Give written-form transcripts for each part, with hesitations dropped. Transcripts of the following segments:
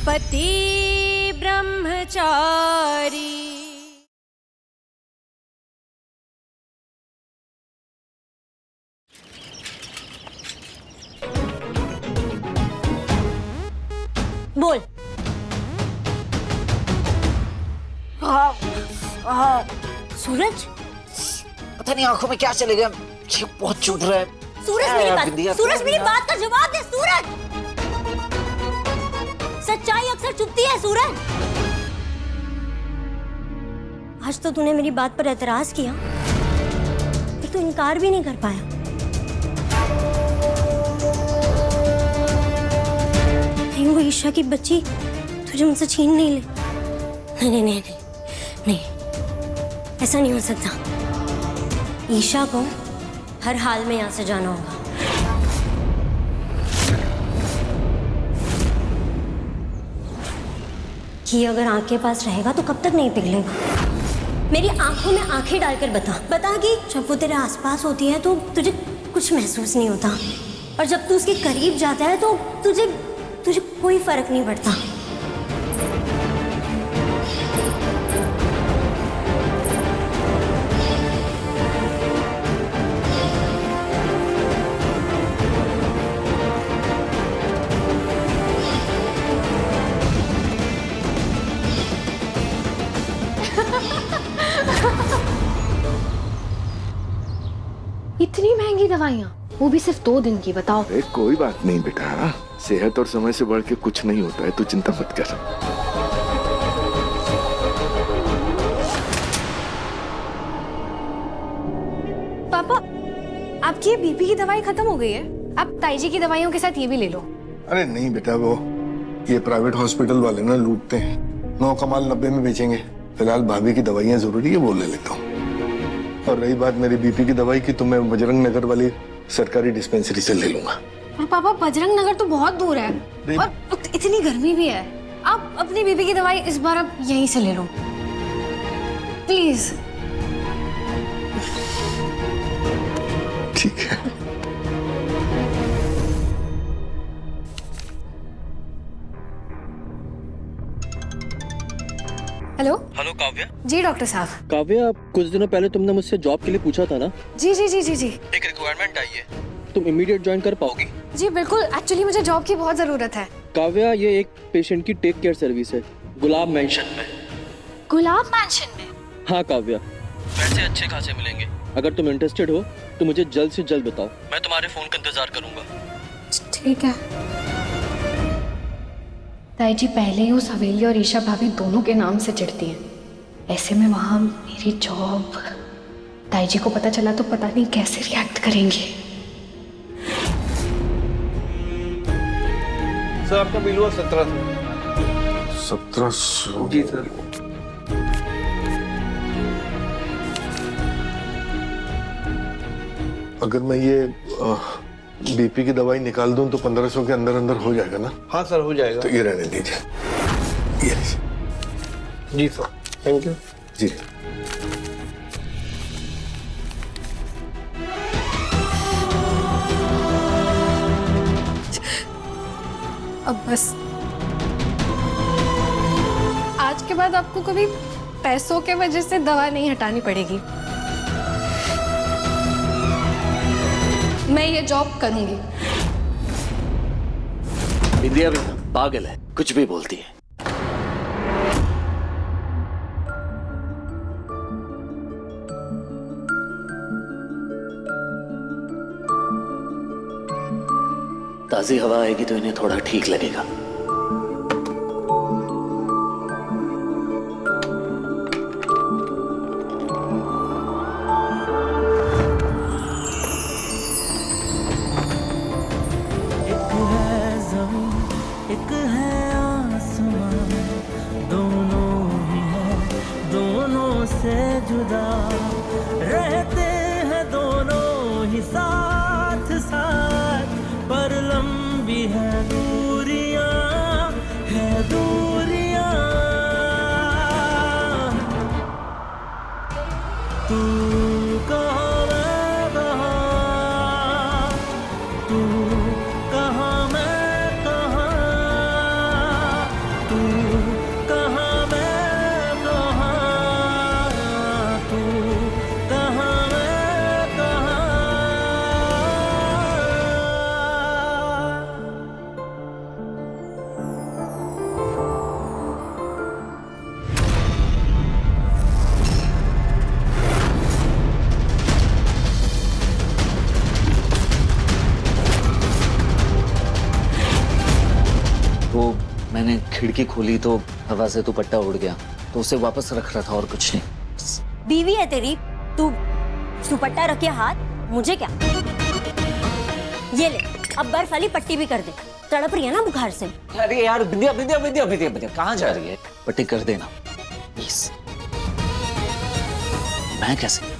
पति ब्रह्मचारी। बोल। सूरज, पता नहीं आंखों में क्या चले गया, बहुत चुभ रहा है। सूरज मेरी बात का जवाब दे। सूरज, सच्चाई अक्सर चुभती है। सूरज, आज तो तूने मेरी बात पर एतराज किया, फिर तू इनकार भी नहीं कर पाया। कहीं वो ईशा की बच्ची तुझे मुझसे छीन नहीं ले। नहीं नहीं नहीं नहीं, नहीं, ऐसा नहीं हो सकता। ईशा को हर हाल में यहाँ से जाना होगा। कि अगर आंख के पास रहेगा तो कब तक नहीं पिघलेगा। मेरी आंखों में आंखें डालकर बता कि जब वो तेरे आसपास होती है तो तुझे कुछ महसूस नहीं होता, और जब तू उसके करीब जाता है तो तुझे कोई फर्क नहीं पड़ता। इतनी महंगी दवाइयाँ, वो भी सिर्फ 2 दिन की, बताओ। अरे कोई बात नहीं बेटा, सेहत और समय से बढ़ के कुछ नहीं होता है, तू चिंता मत कर। पापा, आपकी बीपी की दवाई खत्म हो गई है, आप ताईजी की दवाइयों के साथ ये भी ले लो। अरे नहीं बेटा, वो ये प्राइवेट हॉस्पिटल वाले ना लूटते हैं। 9 का माल 90 में बेचेंगे। फिलहाल भाभी की दवाइयाँ जरूरी है, वो ले लेता हूँ। और रही बात मेरी बीपी की दवाई की, तो मैं बजरंग नगर वाली सरकारी डिस्पेंसरी से ले लूंगा। और पापा, बजरंग नगर तो बहुत दूर है और इतनी गर्मी भी है। आप अपनी बीपी की दवाई इस बार आप यहीं से ले लो प्लीज। ठीक है। Hello hello Kavya. जी डॉक्टर साहब। काव्या, कुछ दिनों पहले तुमने मुझसे जॉब के लिए पूछा था ना? जी जी जी जी जी। एक रिक्वायरमेंट आई है, तुम इमीडिएट ज्वाइन कर पाओगी? जी बिल्कुल, एक्चुअली मुझे जॉब की बहुत जरूरत है। काव्या, ये एक पेशेंट की टेक केयर सर्विस है, गुलाब मेंशन में। गुलाब मैंशन में? हाँ काव्या, पैसे अच्छे खासे मिलेंगे। अगर तुम इंटरेस्टेड हो तो मुझे जल्द से जल्द बताओ, मैं तुम्हारे फोन का इंतजार करूंगा। ठीक है। ताई जी पहले ही उस हवेली और ईशा भाभी दोनों के नाम से चिढ़ती हैं। ऐसे में वहां मेरी जॉब ताई जी को पता चला तो पता नहीं कैसे रिएक्ट करेंगे। सर आपका बिल हुआ 1700। 1700? जी सर। अगर मैं ये बीपी की दवाई निकाल दूं तो 1500 के अंदर अंदर हो जाएगा ना? हाँ सर, हो जाएगा। तो ये रहने दीजिए। ये जी सर, थैंक यू। जी। अब बस आज के बाद आपको कभी पैसों के वजह से दवा नहीं हटानी पड़ेगी। मैं ये जॉब करूंगी। इंडिया भी पागल है, कुछ भी बोलती है। ताजी हवा आएगी तो इन्हें थोड़ा ठीक लगेगा। एक है आसमां, दोनों ही है, दोनों से जुदा रहते हैं दोनों ही साथ साथ, पर लंबी है दूरियां, है दूरियां। तू कहाँ मैं कहाँ, तू कहाँ मैं कहाँ, वो मैंने खिड़की खोली तो हवा से दुपट्टा उड़ गया, तो उसे वापस रख रहा था और कुछ नहीं। बीवी है तेरी, तू दुपट्टा रखे हाथ, मुझे क्या? ये ले, अब बर्फ वाली पट्टी भी कर दे, तड़प रही है ना बुखार से। अरे यार विद्या विद्या विद्या विद्या विद्या कहाँ जा रही है? पट्टी कर देना प्लीज। मैं कैसे?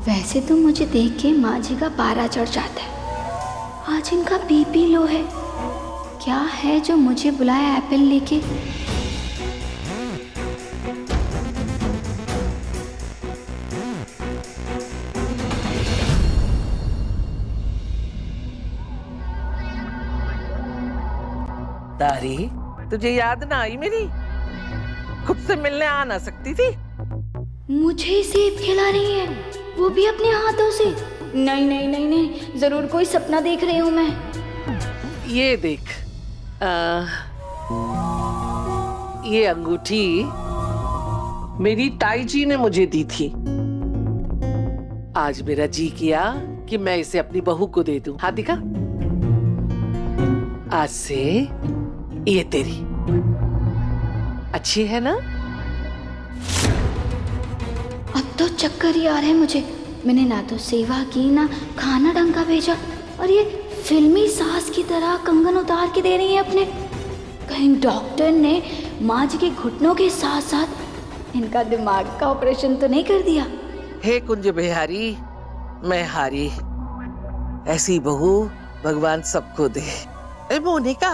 वैसे तो मुझे देख के माँ जी का पारा चढ़ जाता है। आज इनका बीपी लो है। क्या है जो मुझे बुलाया एप्पल लेके? तारी, तुझे याद ना आई मेरी? खुद से मिलने आ ना सकती थी? मुझे सेब खिला रही है, वो भी अपने हाथों से। नहीं नहीं नहीं नहीं, जरूर कोई सपना देख रही हूँ मैं। ये देख, ये अंगूठी मेरी ताई जी ने मुझे दी थी। आज मेरा जी किया कि मैं इसे अपनी बहू को दे दूं। हाँ दिखा, आज से ये तेरी। अच्छी है ना? अब तो चक्कर ही आ रहे हैं मुझे। मैंने ना तो सेवा की ना खाना ढंग का भेजा, और ये फिल्मी सास की तरह कंगन उतार के दे रही है अपने। कहीं डॉक्टर ने माँ जी के घुटनों के साथ साथ इनका दिमाग का ऑपरेशन तो नहीं कर दिया? हे कुंज बिहारी, मैं हारी। ऐसी बहू भगवान सबको दे। ए मोनिका,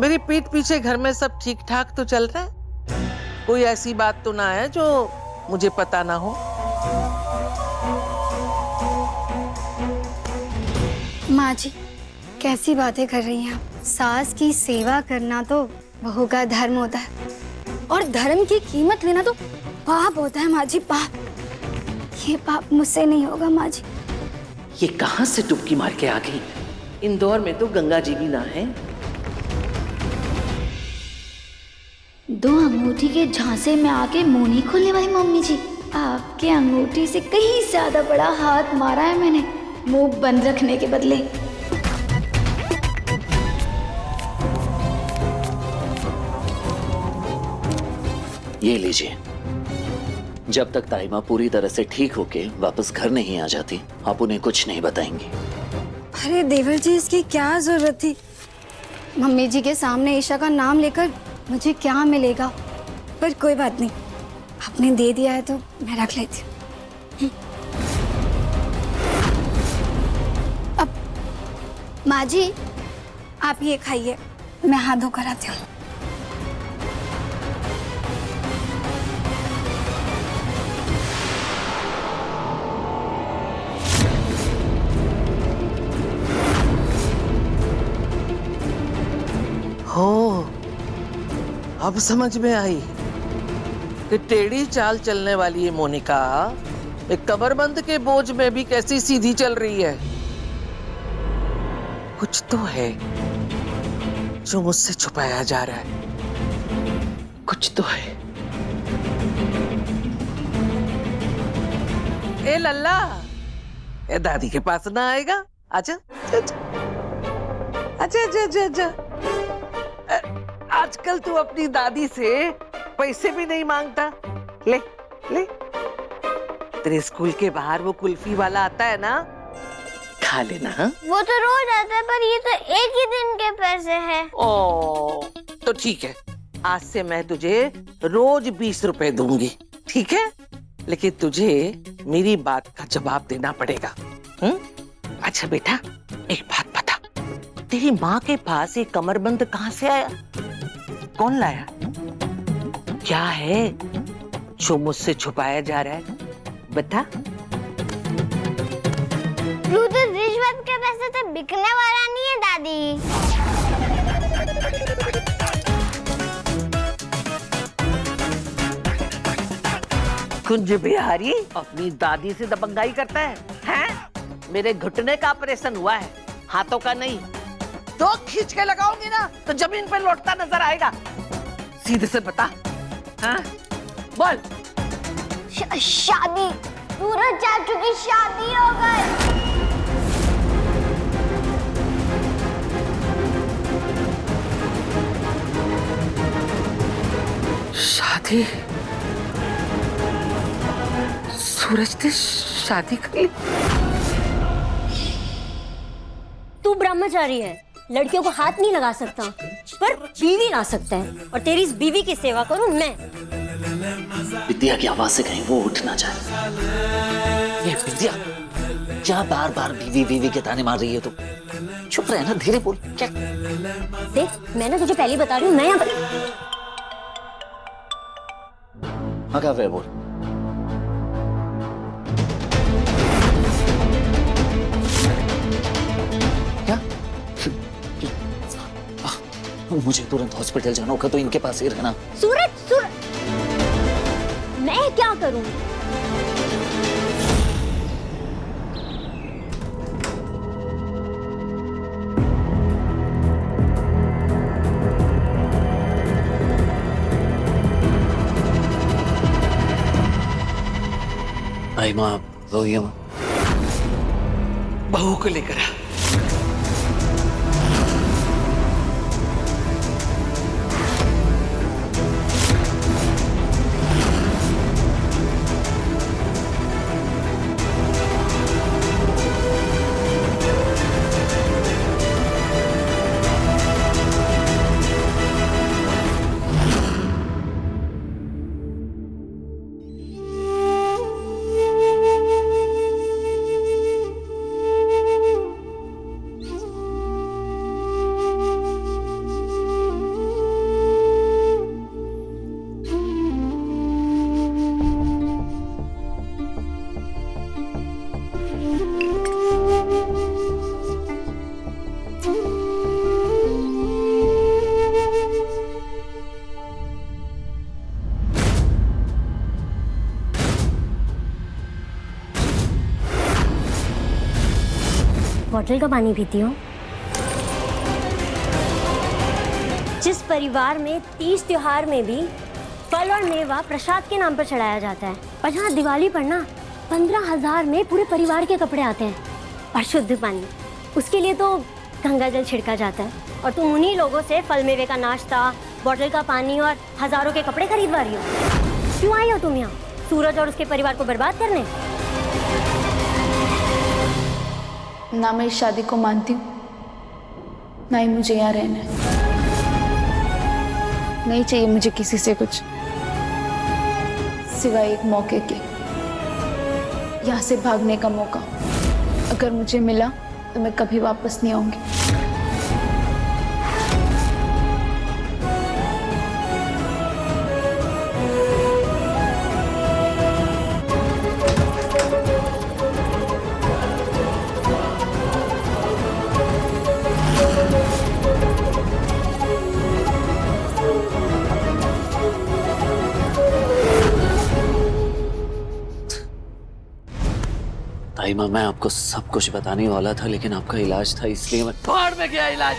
मेरी पीठ पीछे घर में सब ठीक ठाक तो चल रहा है? कोई ऐसी बात तो ना है जो मुझे पता ना हो? माँ जी, कैसी बातें कर रही हैं आप? सास की सेवा करना तो बहू का धर्म होता है, और धर्म की कीमत लेना तो पाप होता है माँ जी, पाप। ये पाप मुझसे नहीं होगा माँ जी। ये कहां से डुबकी मार के आ गई? इंदौर में तो गंगा जी भी ना है। दो अंगूठी के झांसे में आके मुंह नहीं खोलने वाली मम्मी जी। आपके अंगूठी से कहीं ज्यादा बड़ा हाथ मारा है मैंने, मुंह बंद रखने के बदले। ये लीजिए। जब तक ताई माँ पूरी तरह से ठीक होके वापस घर नहीं आ जाती, आप उन्हें कुछ नहीं बताएंगी। अरे देवर जी, इसकी क्या जरूरत थी? मम्मी जी के सामने ईशा का नाम लेकर मुझे क्या मिलेगा? पर कोई बात नहीं, आपने दे दिया है तो मैं रख लेती हूँ। अब माँ जी, आप ये खाइए, मैं हाथ धोकर आती हूँ। हो, अब समझ में आई कि टेढ़ी चाल चलने वाली ये मोनिका एक कमरबंद के बोझ में भी कैसी सीधी चल रही है। कुछ तो है जो मुझसे छुपाया जा रहा है। कुछ तो है। ए लल्ला, ए दादी के पास ना आएगा? आजा आजा आजा आजा आजा। आजकल तू अपनी दादी से पैसे भी नहीं मांगता। ले ले, तेरे स्कूल के बाहर वो कुल्फी वाला आता है ना, खा लेना। हाँ? वो तो रोज आता है, पर ये तो एक ही दिन के पैसे हैं। ओ, तो ठीक है, आज से मैं तुझे रोज 20 रुपए दूंगी, ठीक है? लेकिन तुझे मेरी बात का जवाब देना पड़ेगा। अच्छा बेटा, एक बात बता, तेरी माँ के पास ये कमरबंद कहाँ से आया? कौन लाया? क्या है जो मुझसे छुपाया जा रहा है? बता। रिश्वत के पैसे तो बिकने वाला नहीं है दादी। कुंज बिहारी अपनी दादी से दबंगाई करता है, हैं? मेरे घुटने का ऑपरेशन हुआ है, हाथों का नहीं। तो खींच के लगाऊंगी ना तो जमीन पे लौटता नजर आएगा। सीधे से बता, हाँ? बोल। शादी, सूरज चाचू की शादी हो गई। थी सूरज ने शादी कर ली। तू ब्रह्मचारी है, लड़कियों को हाथ नहीं लगा सकता, पर बीवी ला सकता है, और तेरी इस बीवी की सेवा करूं मैं। विद्या की आवाज से कहीं वो उठ ना जाए। ये विद्या क्या बार बार बीवी बीवी के ताने मार रही है? तो चुप रहे ना, धीरे बोल। क्या देख, मैं ना तुझे पहले बता रही हूँ, मैं यहाँ पर हाँ क्या बोल। क्या मुझे तुरंत हॉस्पिटल जाना होगा, तो इनके पास ही रहना। सूरज, मैं क्या करूं? आई माँ, रोइए माँ। बहू को लेकर आ। बॉटल का पानी पीती हूँ। जिस परिवार में तीज त्योहार में भी फल और मेवा प्रसाद के नाम पर चढ़ाया जाता है, और जहाँ दिवाली पर ना 15,000 में पूरे परिवार के कपड़े आते हैं, और शुद्ध पानी, उसके लिए तो गंगा जल छिड़का जाता है, और तुम उन्हीं लोगों से फल मेवे का नाश्ता, बॉटल का पानी और हजारों के कपड़े खरीदवा रही हो। क्यों आई हो तुम यहाँ, सूरज और उसके परिवार को बर्बाद करने? ना मैं इस शादी को मानती हूँ, ना ही मुझे यहाँ रहना है। नहीं चाहिए मुझे किसी से कुछ, सिवाय एक मौके के, यहाँ से भागने का मौका। अगर मुझे मिला तो मैं कभी वापस नहीं आऊंगी। ताई माँ, मैं आपको सब कुछ बताने वाला था, लेकिन आपका इलाज था इसलिए मैं। फाड़ में गया इलाज।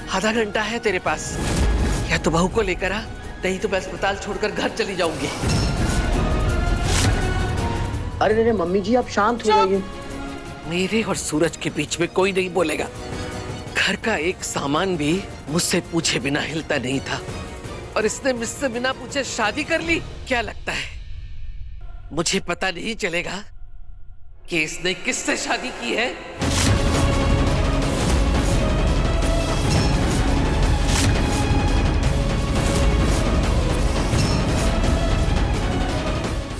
आधा घंटा है तेरे पास, या तो बहू को लेकर आ, नहीं तो मैं अस्पताल छोड़कर घर चली जाऊंगी। अरे मम्मी जी, आप शांत हो जाइए। मेरे और सूरज के बीच में कोई नहीं बोलेगा। घर का एक सामान भी मुझसे पूछे बिना हिलता नहीं था, और इसने मुझसे बिना पूछे शादी कर ली। क्या लगता है मुझे पता नहीं चलेगा कि इसने किससे शादी की है?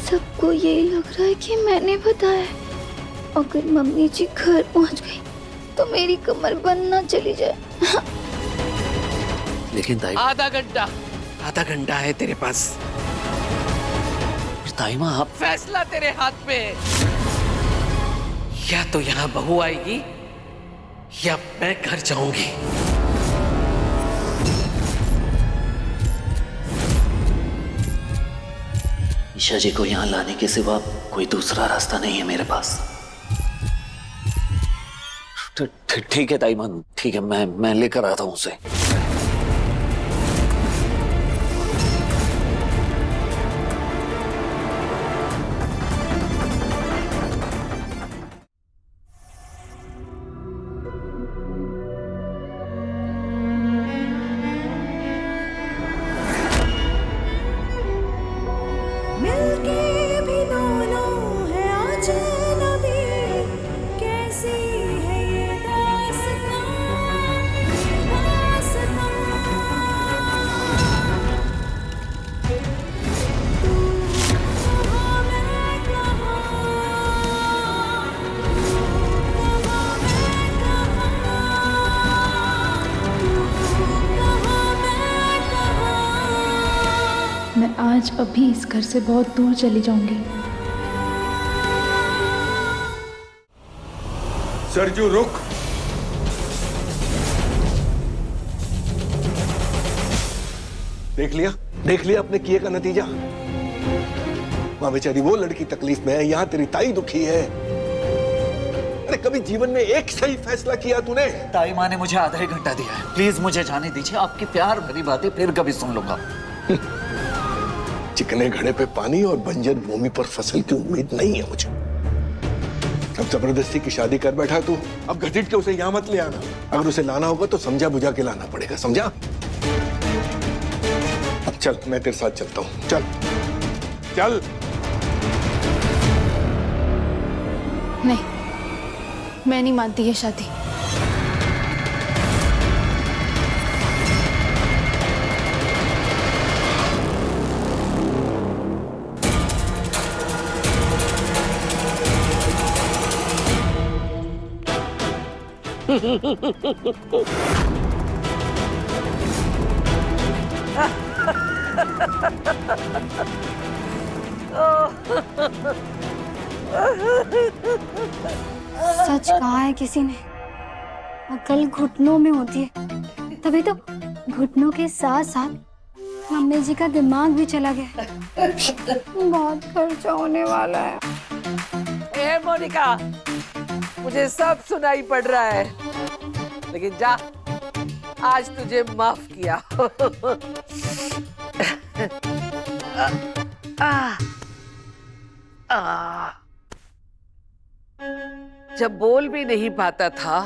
सबको यही लग रहा है कि मैंने बताया। अगर मम्मी जी घर पहुंच गई तो मेरी कमर बंद ना चली जाए। लेकिन ताई, आधा घंटा है तेरे पास। ताई माँ, आप फैसला तेरे हाथ में है। या तो यहाँ बहू आएगी या मैं घर जाऊंगी। ईशा जी को यहाँ लाने के सिवा कोई दूसरा रास्ता नहीं है मेरे पास। ठीक है ताई माँ, ठीक है, मैं लेकर आता हूँ उसे। आज अभी इस घर से बहुत दूर चली जाऊंगी। सरजू रुक। देख लिया अपने किए का नतीजा। वहां बेचारी वो लड़की तकलीफ में है, यहाँ तेरी ताई दुखी है। अरे कभी जीवन में एक सही फैसला किया तूने? ताई माँ ने मुझे आधा ही घंटा दिया है, प्लीज मुझे जाने दीजिए। आपकी प्यार भरी बातें फिर कभी सुन लूंगा। चिकने घड़े पे पानी और बंजर भूमि पर फसल की उम्मीद नहीं है मुझे। अब जबरदस्ती की शादी कर बैठा तू, अब घसीट के उसे यहाँ मत ले आना। अगर उसे लाना होगा तो समझा बुझा के लाना पड़ेगा, समझा? अब चल, मैं तेरे साथ चलता हूँ। चल चल। नहीं, मैं नहीं मानती ये शादी। सच कहा है किसी ने, अकल घुटनों में होती है। तभी तो घुटनों के साथ साथ मम्मी जी का दिमाग भी चला गया। बहुत खर्चा होने वाला है। ए मोनिका, मुझे सब सुनाई पड़ रहा है, लेकिन जा, आज तुझे माफ किया। जब बोल भी नहीं पाता था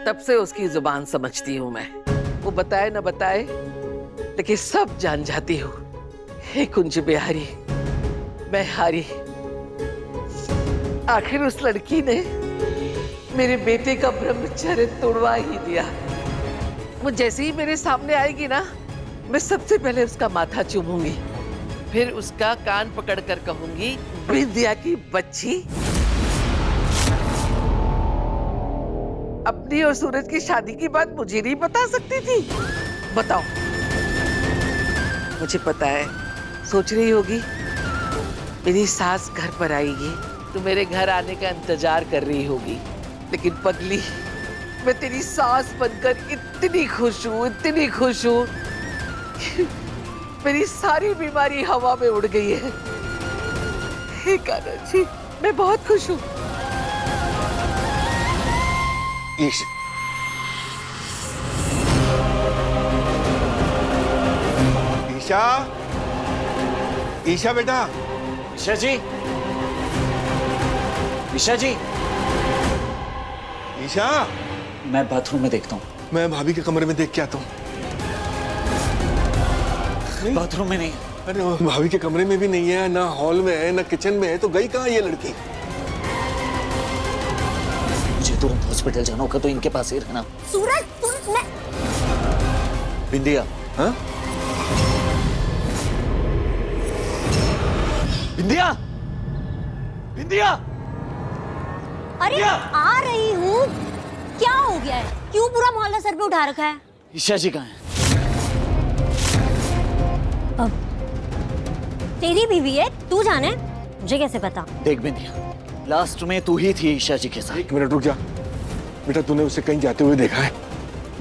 तब से उसकी जुबान समझती हूँ मैं। वो बताए न बताए लेकिन सब जान जाती हूँ। हे कुंज बिहारी, मैं हारी। आखिर उस लड़की ने मेरे बेटे का ब्रह्मचर्य तोड़वा ही दिया। वो जैसे ही मेरे सामने आएगी ना, मैं सबसे पहले उसका माथा चूमूंगी, फिर उसका कान पकड़कर कहूंगी, विद्या की बच्ची, अपनी और सूरज की शादी की बात मुझे नहीं बता सकती थी? बताओ। मुझे पता है सोच रही होगी मेरी सास घर पर आएगी तो मेरे घर आने का इंतजार कर रही होगी, लेकिन पगली, मैं तेरी सास बनकर इतनी खुश हूँ, इतनी खुश हूँ, मेरी सारी बीमारी हवा में उड़ गई है। हे कान्हा जी, मैं बहुत खुश हूँ। ईशा, ईशा बेटा। ईशा जी, ईशा जी। ईशा, मैं बाथरूम में देखता हूँ। मैं भाभी के कमरे में देख के आता हूँ। बाथरूम में नहीं। अरे वो भाभी के कमरे में भी नहीं है, ना हॉल में है, ना किचन में है, तो गई कहाँ ये लड़की? मुझे तुरंत हॉस्पिटल जाना होगा, तो इनके पास ही रहना। सूरज, मैं बिंदिया। हाँ? बिंदिया, बिंदिया। अरे आ रही हूँ। क्या हो गया है? क्यों पूरा मोहल्ला सर पे उठा रखा है? ईशा जी कहाँ हैं? अब तेरी बीवी है, तू जाने, मुझे कैसे पता? देख बिंदिया, लास्ट में तू ही थी ईशा जी के साथ। एक मिनट रुक जा बेटा, तूने उसे कहीं जाते हुए देखा है?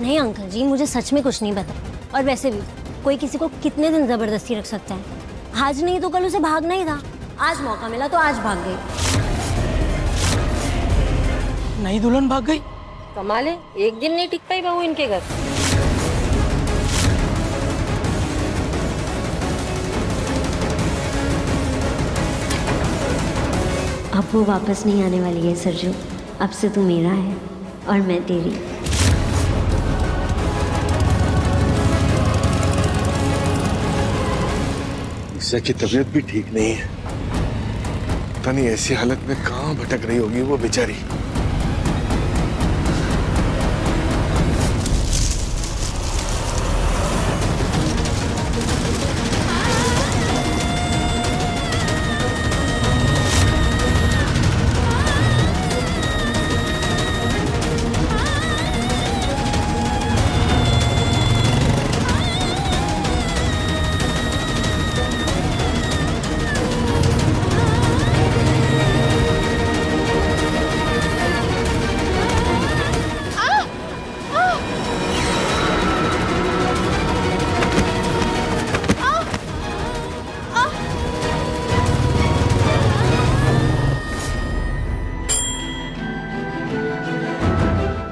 नहीं अंकल जी, मुझे सच में कुछ नहीं पता। और वैसे भी कोई किसी को कितने दिन जबरदस्ती रख सकता है? आज नहीं तो कल उसे भागना ही था। आज मौका मिला तो आज भाग गई। नई दुल्हन भाग गई। कमाल है, एक दिन नहीं टिक पाई बहू इनके घर। अब वो वापस नहीं आने वाली है सरजू। अब से तू मेरा है और मैं तेरी। ईशा की तबीयत भी ठीक नहीं है। पता नहीं ऐसी हालत में कहाँ भटक रही होगी वो बेचारी।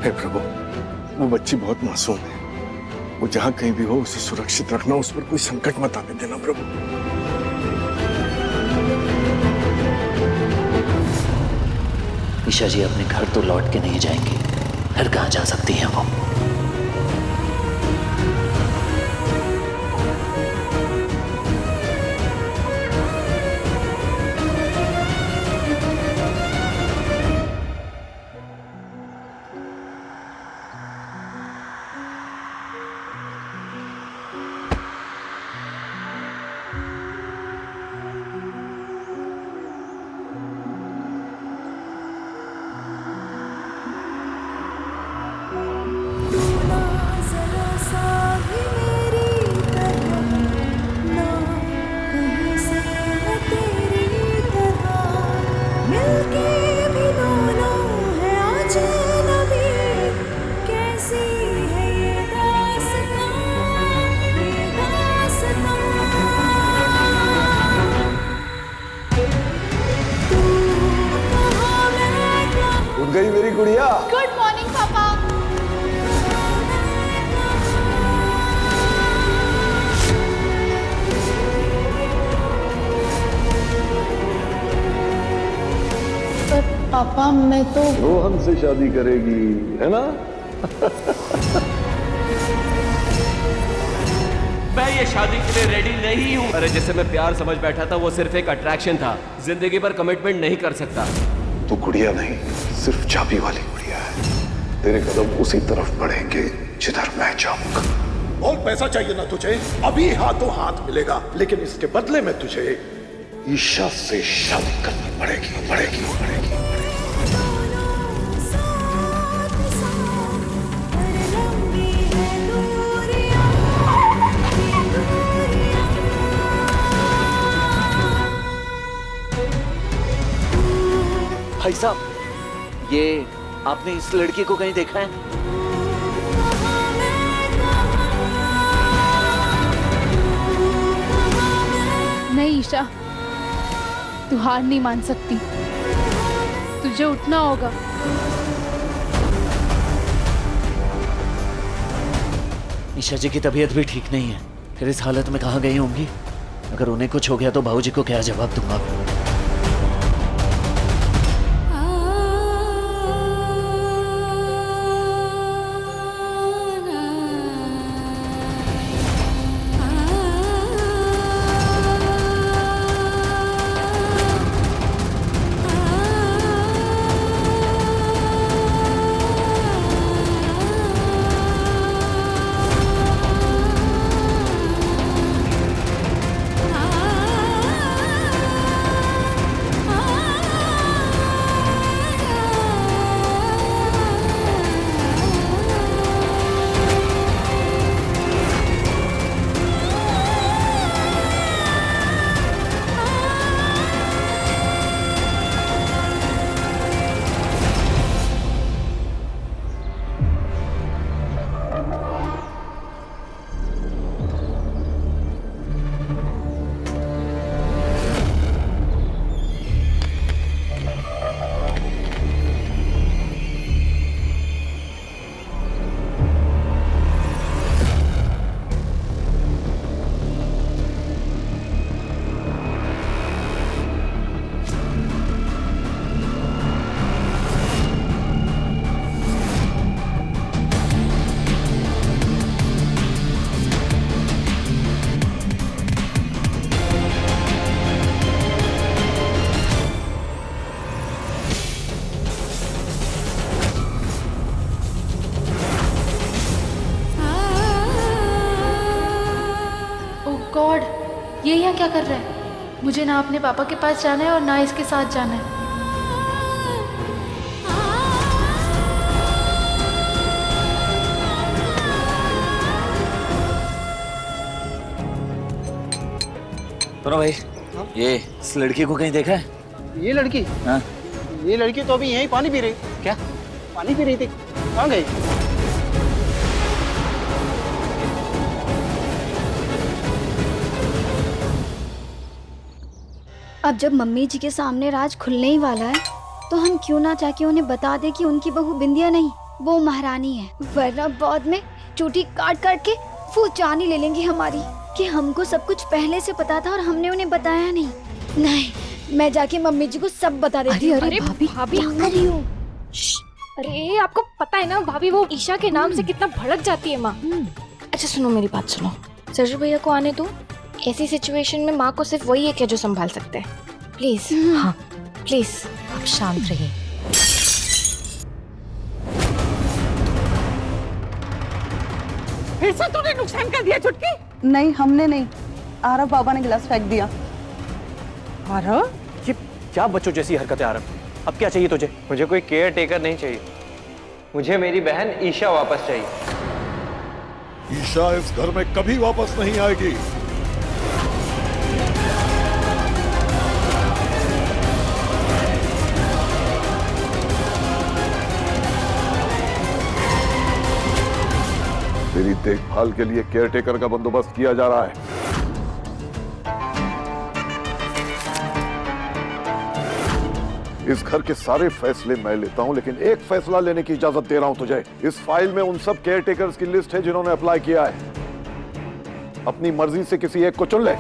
हे प्रभु, वो बच्ची बहुत मासूम है। वो जहां कहीं भी हो उसे सुरक्षित रखना, उस पर कोई संकट मत आने देना प्रभु। ईशा जी अपने घर तो लौट के नहीं जाएंगी, घर कहाँ जा सकती हैं वो? उठ गई मेरी गुड़िया। गुड मॉर्निंग पापा। पर पापा मैं तो रोहन से शादी करेगी, है ना? मैं ये शादी के लिए रेडी नहीं हूँ। अरे जिसे मैं प्यार समझ बैठा था वो सिर्फ एक अट्रैक्शन था, जिंदगी पर कमिटमेंट नहीं कर सकता। तू गुड़िया नहीं, सिर्फ चाबी वाली गुड़िया है। तेरे कदम उसी तरफ बढ़ेंगे जिधर मैं जाऊंगा। बहुत पैसा चाहिए ना तुझे? अभी हाथों हाथ मिलेगा, लेकिन इसके बदले में तुझे ईशा से शादी करनी पड़ेगी, पड़ेगी, पड़ेगी। भाई साहब, ये आपने इस लड़की को कहीं देखा है? नहीं ईशा, तू हार नहीं मान सकती, तुझे उठना होगा। ईशा जी की तबीयत भी ठीक नहीं है, फिर इस हालत में कहाँ गई होंगी? अगर उन्हें कुछ हो गया तो बाबूजी को क्या जवाब दूंगा? गॉड, ये यहाँ क्या कर रहा है? मुझे ना अपने पापा के पास जाना है और ना इसके साथ जाना है। तो भाई, ये इस लड़की को कहीं देखा है? ये लड़की? हाँ? ये लड़की तो अभी यहीं पानी पी रही। क्या? पानी पी रही थी, कहाँ गई? अब जब मम्मी जी के सामने राज खुलने ही वाला है, तो हम क्यों ना जाके उन्हें बता दे कि उनकी बहू बिंदिया नहीं वो महारानी है, वरना बाद में चूटी काट काट के वो जान ही ले लेंगी हमारी कि हमको सब कुछ पहले से पता था और हमने उन्हें बताया नहीं। नहीं, मैं जाके मम्मी जी को सब बता देती हूँ। अरे भाभी क्या कर रही हो? अरे आपको पता है ना भाभी वो ईशा के नाम से कितना भड़क जाती है माँ। अच्छा सुनो मेरी बात सुनो, सरजू भैया को आने दो। ऐसी सिचुएशन में माँ को सिर्फ वही है क्या जो संभाल सकते हैं। प्लीज। हाँ प्लीज आप शांत रहिए। फिर से तूने नुकसान कर दिया छुटकी? नहीं हमने नहीं, आरव बाबा ने गिलास फेंक दिया। आरव? ये क्या बच्चों जैसी हरकतें आरव? अब क्या चाहिए तुझे? मुझे कोई केयर टेकर नहीं चाहिए, मुझे मेरी बहन ईशा वापस चाहिए। ईशा इस घर में कभी वापस नहीं आएगी। तेरी देखभाल के लिए केयरटेकर का बंदोबस्त किया जा रहा है। इस घर के सारे फैसले मैं लेता हूं, लेकिन एक फैसला लेने की इजाजत दे रहा हूं तुझे। इस फाइल में उन सब केयरटेकर्स की लिस्ट है जिन्होंने अप्लाई किया है। अपनी मर्जी से किसी एक को चुन ले।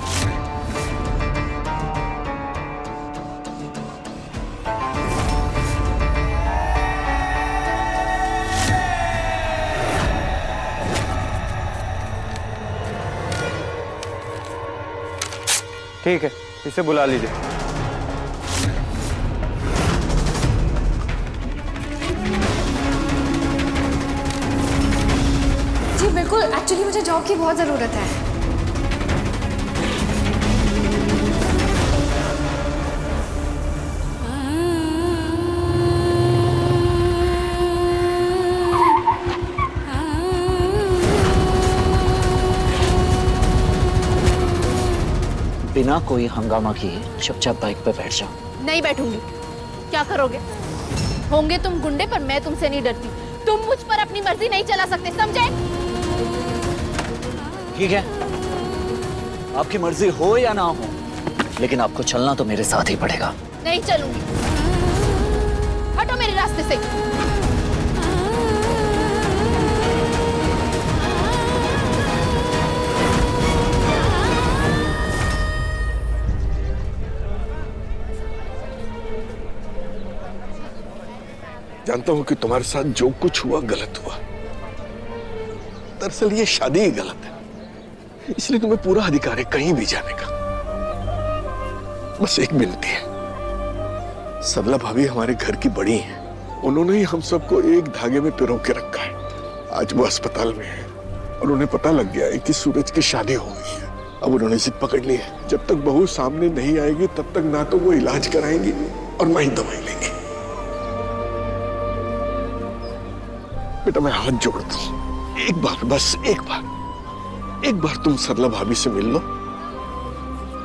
ठीक है, इसे बुला लीजिए। जी बिल्कुल, एक्चुअली मुझे जॉब की बहुत ज़रूरत है। बिना कोई हंगामा किए चुपचाप बाइक पे बैठ जाओ। नहीं बैठूंगी। क्या करोगे? होंगे तुम गुंडे, पर मैं तुमसे नहीं डरती। तुम मुझ पर अपनी मर्जी नहीं चला सकते, समझे? ठीक है, आपकी मर्जी हो या ना हो, लेकिन आपको चलना तो मेरे साथ ही पड़ेगा। नहीं चलूंगी, हटो मेरे रास्ते से। जानता हूं कि तुम्हारे साथ जो कुछ हुआ गलत हुआ। दरअसल ये शादी ही गलत है, इसलिए तुम्हें पूरा अधिकार है कहीं भी जाने का। बस एक विनती है, सरला भाभी हमारे घर की बड़ी हैं, उन्होंने ही हम सबको एक धागे में पिरो के रखा है। आज वो अस्पताल में है और उन्हें पता लग गया है कि सूरज की शादी हो गई है। अब उन्होंने जिद पकड़ ली है, जब तक बहू सामने नहीं आएगी तब तक ना तो वो इलाज कराएंगी और ना ही दवाई लेंगे। बेटा मैं हाथ जोड़ता हूं, एक बार, बस एक बार तुम सरला भाभी से मिल लो,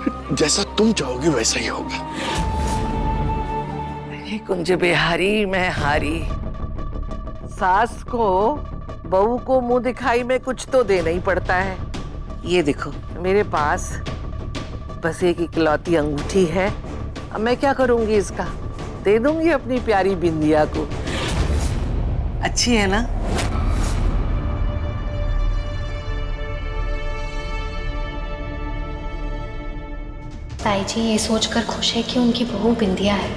फिर जैसा तुम चाहोगे वैसा ही होगा। कुंज बिहारी मैं हारी। सास को बहू को मुंह दिखाई में कुछ तो देना ही पड़ता है। ये देखो मेरे पास बस एक इकलौती अंगूठी है, अब मैं क्या करूंगी इसका? दे दूंगी अपनी प्यारी बिंदिया को। अच्छी है ना? ताई जी ये सोचकर खुश है कि उनकी बहू बिंदिया है,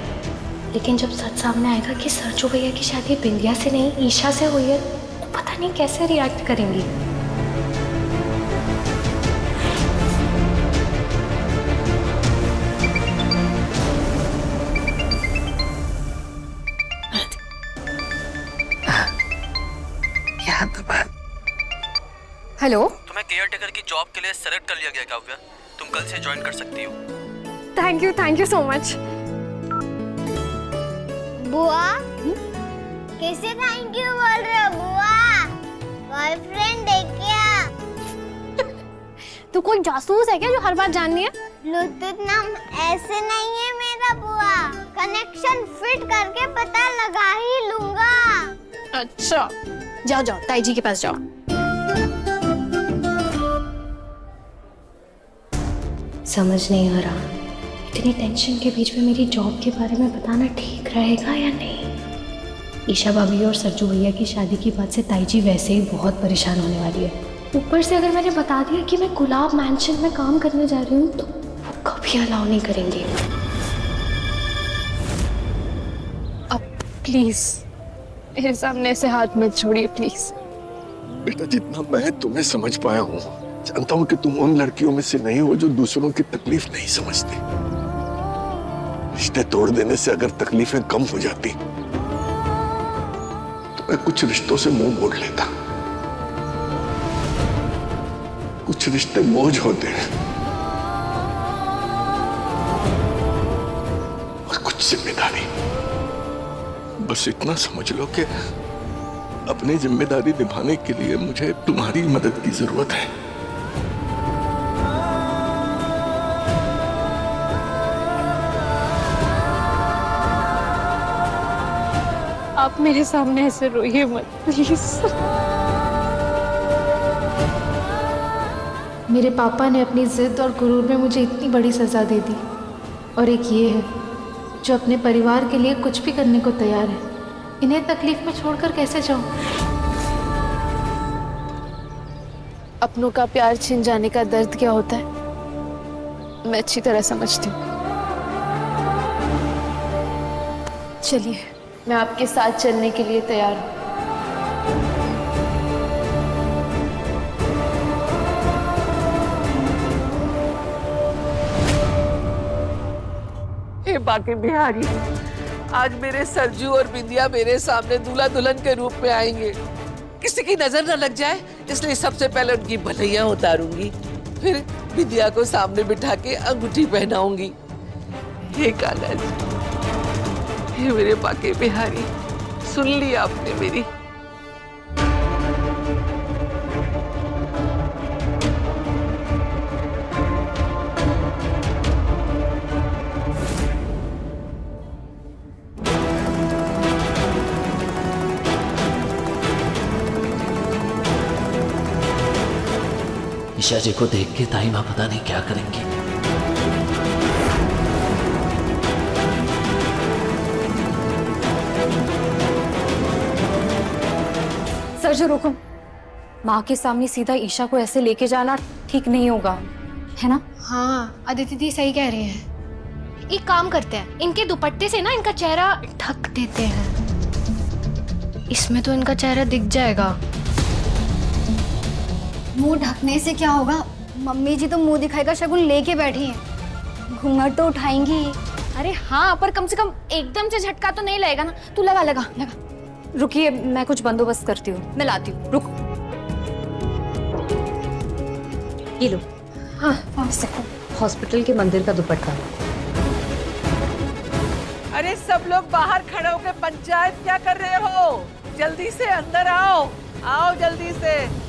लेकिन जब सच सामने आएगा कि सरजू भैया की शादी बिंदिया से नहीं ईशा से हुई है, तो पता नहीं कैसे रिएक्ट करेंगी। हेलो, तुम्हें केयरटेकर की जॉब के लिए सेलेक्ट कर लिया गया काव्या, तुम कल से ज्वाइन कर सकती हो। Thank you so much. बुआ किसे थैंक यू बोल रहे हो बुआ? बॉयफ्रेंड है क्या? तू कोई जासूस है क्या जो हर बात जाननी है? ब्लूटूथ नाम ऐसे नहीं है मेरा बुआ, कनेक्शन फिट करके पता लगा ही लूंगा। अच्छा जाओ जाओ ताई जी के पास जाओ। समझ नहीं आ रहा इतनी टेंशन के बीच में मेरी जॉब के बारे में बताना ठीक रहेगा या नहीं। ईशा भाभी और सरजू भैया की शादी की बात से ताई जी वैसे ही बहुत परेशान होने वाली है। ऊपर से अगर मैंने बता दिया कि मैं गुलाब मैंशन में काम करने जा रही हूँ तो वो कभी अलाउ नहीं करेंगे। अब प्लीज मेरे सामने ऐसे हाथ मत छोड़िए प्लीज। बेटा, जितना मैं तुम्हें समझ पाया हूँ, जानता हूँ कि तुम उन लड़कियों में से नहीं हो जो दूसरों की तकलीफ नहीं समझती। रिश्ते तोड़ देने से अगर तकलीफें कम हो जाती तो मैं कुछ रिश्तों से मुंह मोड़ लेता। कुछ रिश्ते बोझ होते हैं और कुछ जिम्मेदारी। बस इतना समझ लो कि अपनी जिम्मेदारी निभाने के लिए मुझे तुम्हारी मदद की जरूरत है। आप मेरे सामने ऐसे रोइए मत प्लीज। मेरे पापा ने अपनी जिद और गुरूर में मुझे इतनी बड़ी सजा दे दी, और एक ये है जो अपने परिवार के लिए कुछ भी करने को तैयार है। इन्हें तकलीफ में छोड़कर कैसे जाऊं? अपनों का प्यार छिन जाने का दर्द क्या होता है मैं अच्छी तरह समझती हूँ। चलिए मैं आपके साथ चलने के लिए तैयार हूँ। हे बाके बिहारी, आज मेरे सरजू और बिंदिया मेरे सामने दूल्हा दुल्हन के रूप में आएंगे। किसी की नजर न लग जाए इसलिए सबसे पहले उनकी भलैया उतारूंगी, फिर बिंदिया को सामने बिठा के अंगूठी पहनाऊंगी। हे कान्हा जी, हे मेरे बाके बिहारी, सुन लिया आपने मेरी। ईशा जी को देख के ताई माँ पता नहीं क्या करेंगी। सरजू रुको, माँ के सामने सीधा ईशा को ऐसे लेके जाना ठीक नहीं होगा, है ना? हाँ अदिति दी सही कह रही है। एक काम करते हैं, इनके दुपट्टे से ना इनका चेहरा ढक देते हैं, इसमें तो इनका चेहरा दिख जाएगा। मुंह ढकने से क्या होगा? मम्मी जी तो मुंह दिखाएगा शगुन लेके बैठी हैं, घूंघट तो उठाएंगी। अरे हाँ, पर कम से कम एकदम से झटका तो नहीं लगेगा ना। तू लगा लगा लगा। रुकिए, मैं कुछ बंदोबस्त करती हूँ, मैं लाती हूँ, रुको। ये लो। हाँ, हॉस्पिटल के मंदिर का दुपट्टा। अरे सब लोग बाहर खड़े होकर पंचायत क्या कर रहे हो? जल्दी से अंदर आओ, आओ जल्दी से।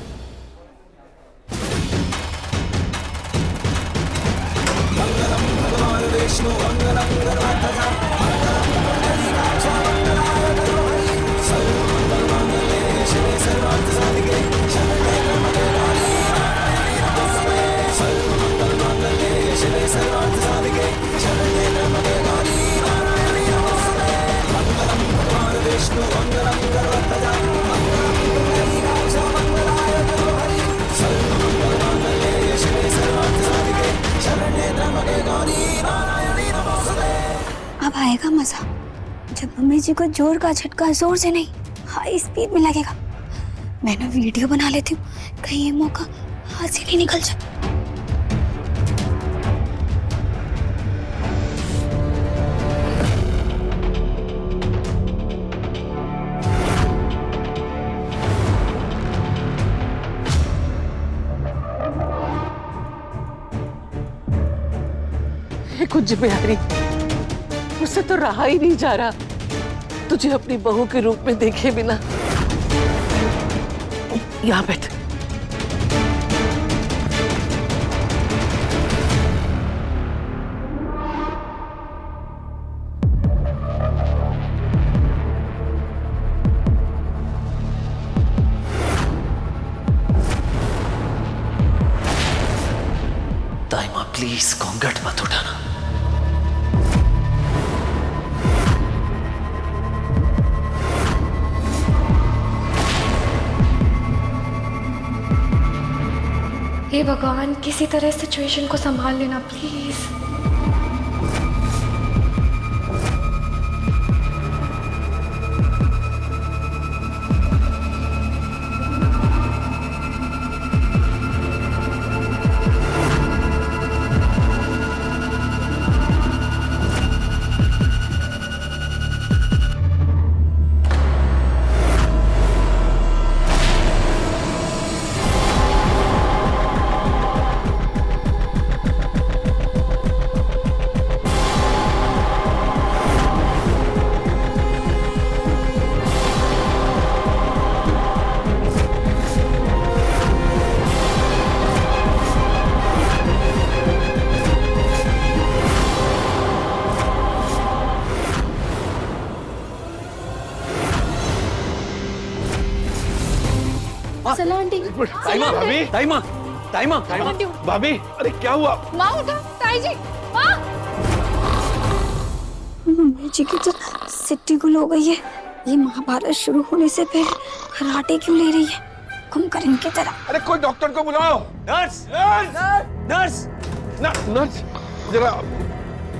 अब आएगा मजा जब मम्मी जी को जोर का झटका जोर से नहीं, हाई स्पीड में लगेगा। मैं ना वीडियो बना लेती हूँ, कहीं ये मौका हाथ से नहीं निकल जाए। कुछ बिहारी, मुझसे तो रहा ही नहीं जा रहा तुझे अपनी बहू के रूप में देखे बिना। यहाँ बैठ। ताई माँ प्लीज घूंघट मत उठाना। हे भगवान, किसी तरह सिचुएशन को संभाल लेना प्लीज। चलो आंटी। ताइमा भाभी, ताइमा ताइमा भाभी, अरे क्या हुआ? माँ उठो, ताई जी, माँ। मम्मी जी की तो सिट्टी गुल हो गई है। ये महाभारत शुरू होने से पहले खराटे क्यों ले रही है, कुंभकर्ण की तरह। अरे कोई डॉक्टर को बुलाओ। नर्स, नर्स, नर्स, नर्स, जरा।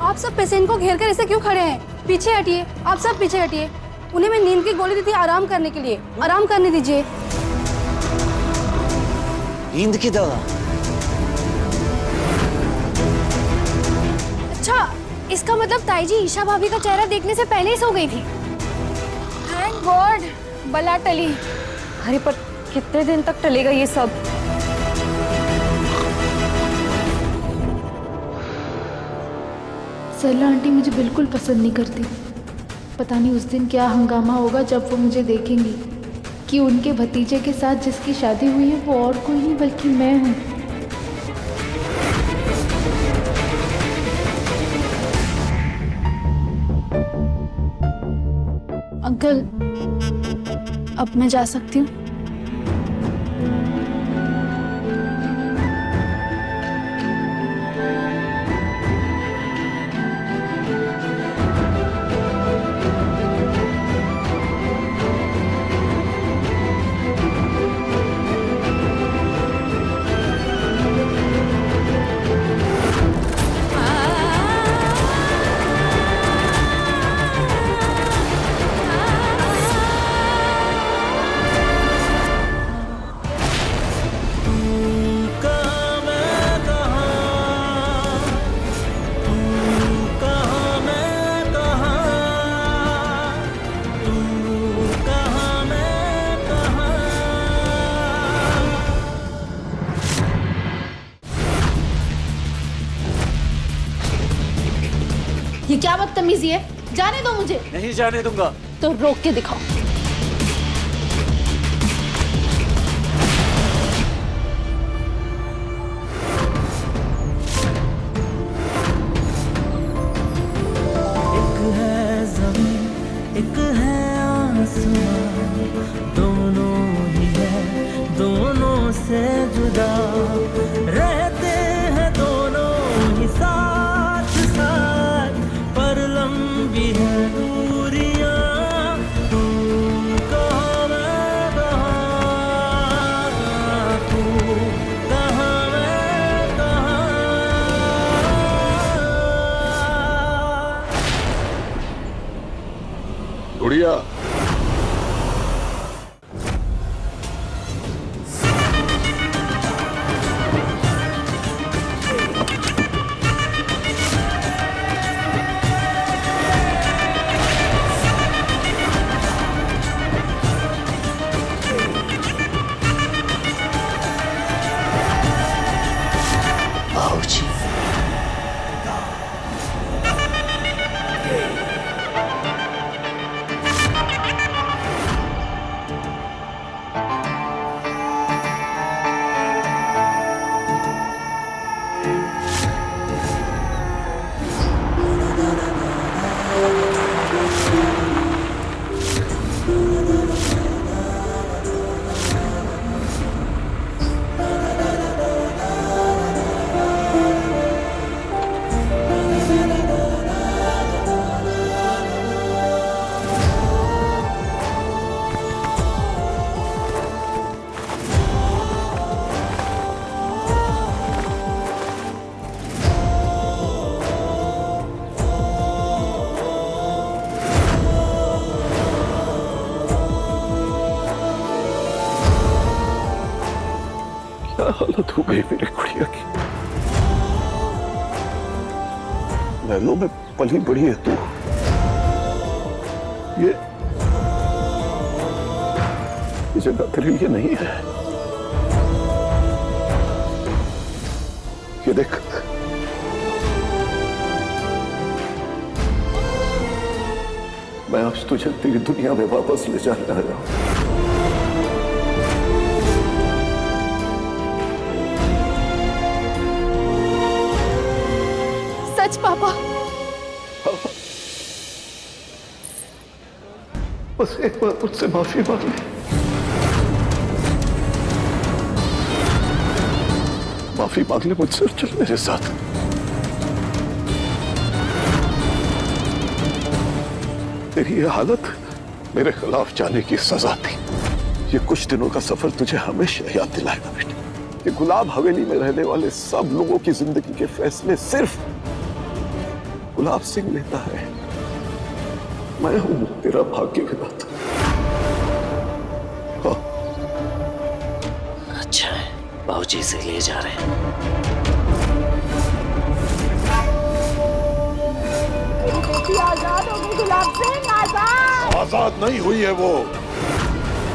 आप सब पेशेंट को घेर कर ऐसे क्यों खड़े हैं? पीछे हटिए, आप सब पीछे हटिए। उन्हें मैं नींद की गोली दी थी आराम करने के लिए, आराम करने दीजिए। नींद की दवा? अच्छा, इसका मतलब ताई जी ईशा भाभी का चेहरा देखने से पहले ही सो गई थी। थैंक गॉड, बला टली। अरे पर कितने दिन तक टलेगा ये सब? सरला आंटी मुझे बिल्कुल पसंद नहीं करती। पता नहीं उस दिन क्या हंगामा होगा जब वो मुझे देखेंगी कि उनके भतीजे के साथ जिसकी शादी हुई है वो और कोई नहीं बल्कि मैं हूँ। अंकल, अब मैं जा सकती हूँ? ये क्या बदतमीजी है? जाने दो मुझे। नहीं जाने दूंगा। तो रोक के दिखाओ। एक है ज़मीन, एक है आसमान, दोनों ही है, दोनों से जुदा रहते हैं दोनों ही साथ साथ, पर लंबी है दूरियां। तू कहाँ मैं कहाँ, तू कहाँ मैं कहाँ। गुड़िया, बाबूजी, हालत हो गई मेरी गुड़िया की। महलों में पली बड़ी है तू, ये जगह तेरे लिए नहीं है। ये देख, मैं आज तुझे तेरी दुनिया में वापस ले जाने आया हूं। सच पापा? बस एक बार मुझसे माफी मांग ले। माफी मांग ले मुझसे और चल मेरे साथ। तेरी ये हालत मेरे खिलाफ जाने की सजा थी। ये कुछ दिनों का सफर तुझे हमेशा याद दिलाएगा बेटे। ये गुलाब हवेली में रहने वाले सब लोगों की जिंदगी के फैसले सिर्फ गुलाब सिंह लेता है। मैं हूं तेरा भाग्य विधाता। अच्छा है, बाबूजी से ले जा रहे हैं। आजाद हो गई गुलाब सिंह, आजाद। आजाद नहीं हुई है वो।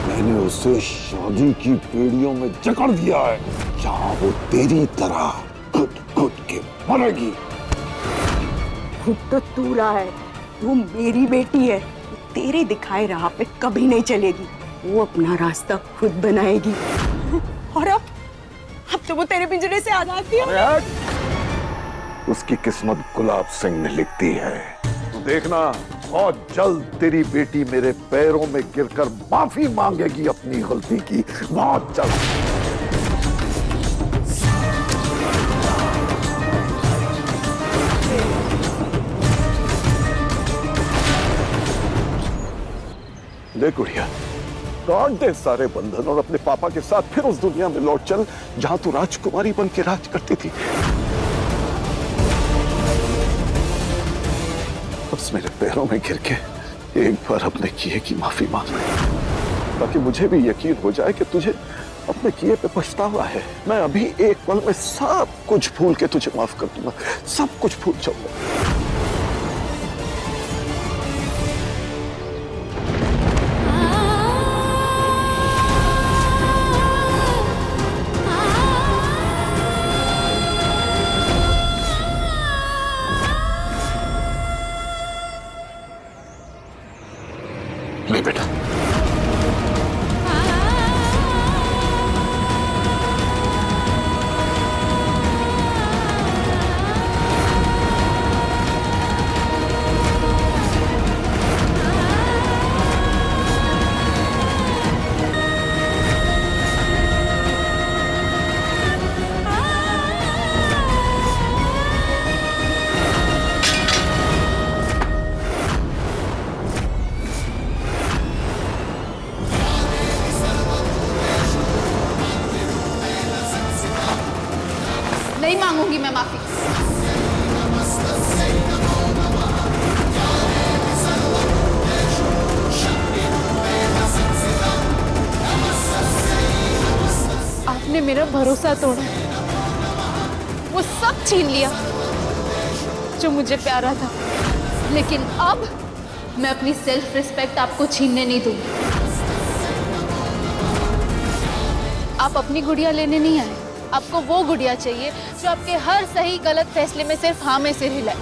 मैंने उसे शादी की बेड़ियों में जकड़ दिया है, जहां वो तेरी तरह खुद के मरेगी। खुद तो तू रहा है, वो मेरी बेटी है, तेरे दिखाए राह पे कभी नहीं चलेगी। वो अपना रास्ता खुद बनाएगी। और अब तो वो तेरे पिंजरे से आजाद थी। उसकी किस्मत गुलाब सिंह ने लिख दी है। तू देखना, बहुत जल्द तेरी बेटी मेरे पैरों में गिरकर माफी मांगेगी अपनी गलती की, बहुत जल्द। देख गुड़िया, काट दे सारे बंधन और अपने पापा के साथ फिर उस दुनिया में लौट चल जहां तू राजकुमारी बन के राज करती थी। बस मेरे पैरों में गिर के एक बार अपने किए की माफी मांग ले, ताकि मुझे भी यकीन हो जाए कि तुझे अपने किए पे पछतावा है। मैं अभी एक पल में सब कुछ भूल के तुझे माफ कर दूंगा, सब कुछ भूल जाऊंगा। ले बेटा। नहीं मांगूंगी मैं माफी। आपने मेरा भरोसा तोड़ा, वो सब छीन लिया जो मुझे प्यारा था, लेकिन अब मैं अपनी सेल्फ रिस्पेक्ट आपको छीनने नहीं दूंगी। आप अपनी गुड़िया लेने नहीं आए, आपको वो गुड़िया चाहिए जो आपके हर सही गलत फैसले में सिर्फ हाँ में सिर हिलाए।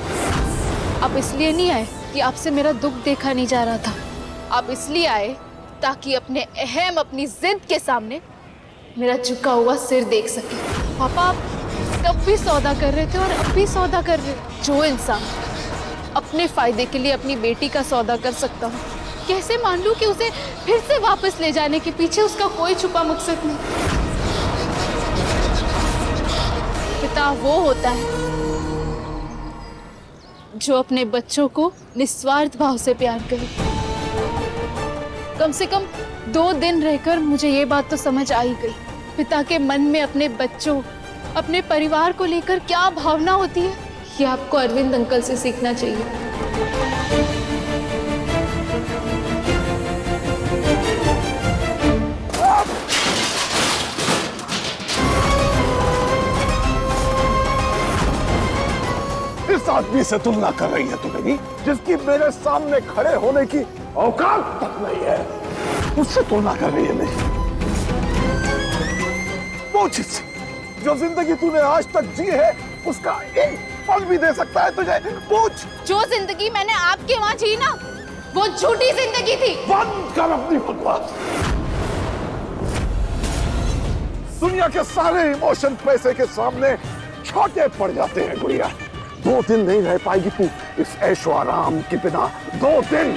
आप इसलिए नहीं आए कि आपसे मेरा दुख देखा नहीं जा रहा था, आप इसलिए आए ताकि अपने अहम अपनी जिद के सामने मेरा झुका हुआ सिर देख सके। पापा, आप तब भी सौदा कर रहे थे और अब भी सौदा कर रहे हैं। जो इंसान अपने फायदे के लिए अपनी बेटी का सौदा कर सकता हूँ, कैसे मान लूं कि उसे फिर से वापस ले जाने के पीछे उसका कोई छुपा मकसद नहीं। पिता वो होता है जो अपने बच्चों को निस्वार्थ भाव से प्यार करे। कम से कम 2 दिन रहकर मुझे ये बात तो समझ आ ही गई, पिता के मन में अपने बच्चों, अपने परिवार को लेकर क्या भावना होती है। ये आपको अरविंद अंकल से सीखना चाहिए। आदमी से तुलना कर रही है तू मेरी, जिसकी मेरे सामने खड़े होने की औकात तक नहीं है, उससे तुलना कर रही है मेरी। वो चीज जो जिंदगी तूने आज तक जी है उसका एक फल भी दे सकता है तुझे। पूछ। जो जिंदगी मैंने आपके वहां जी ना, वो झूठी जिंदगी थी। बंद कर अपनी बकवास। दुनिया के सारे इमोशन पैसे के सामने छोटे पड़ जाते हैं गुड़िया। 2 दिन नहीं रह पाएगी तू इस ऐशो आराम के बिना, 2 दिन।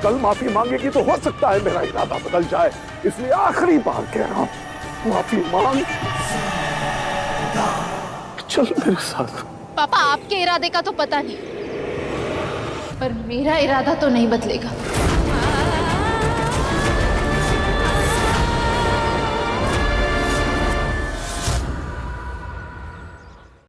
कल माफी मांगेगी तो हो सकता है मेरा इरादा बदल जाए, इसलिए आखिरी बार कह रहा हूं, माफी मांग। चल मेरे साथ। पापा आपके इरादे का तो पता नहीं, पर मेरा इरादा तो नहीं बदलेगा।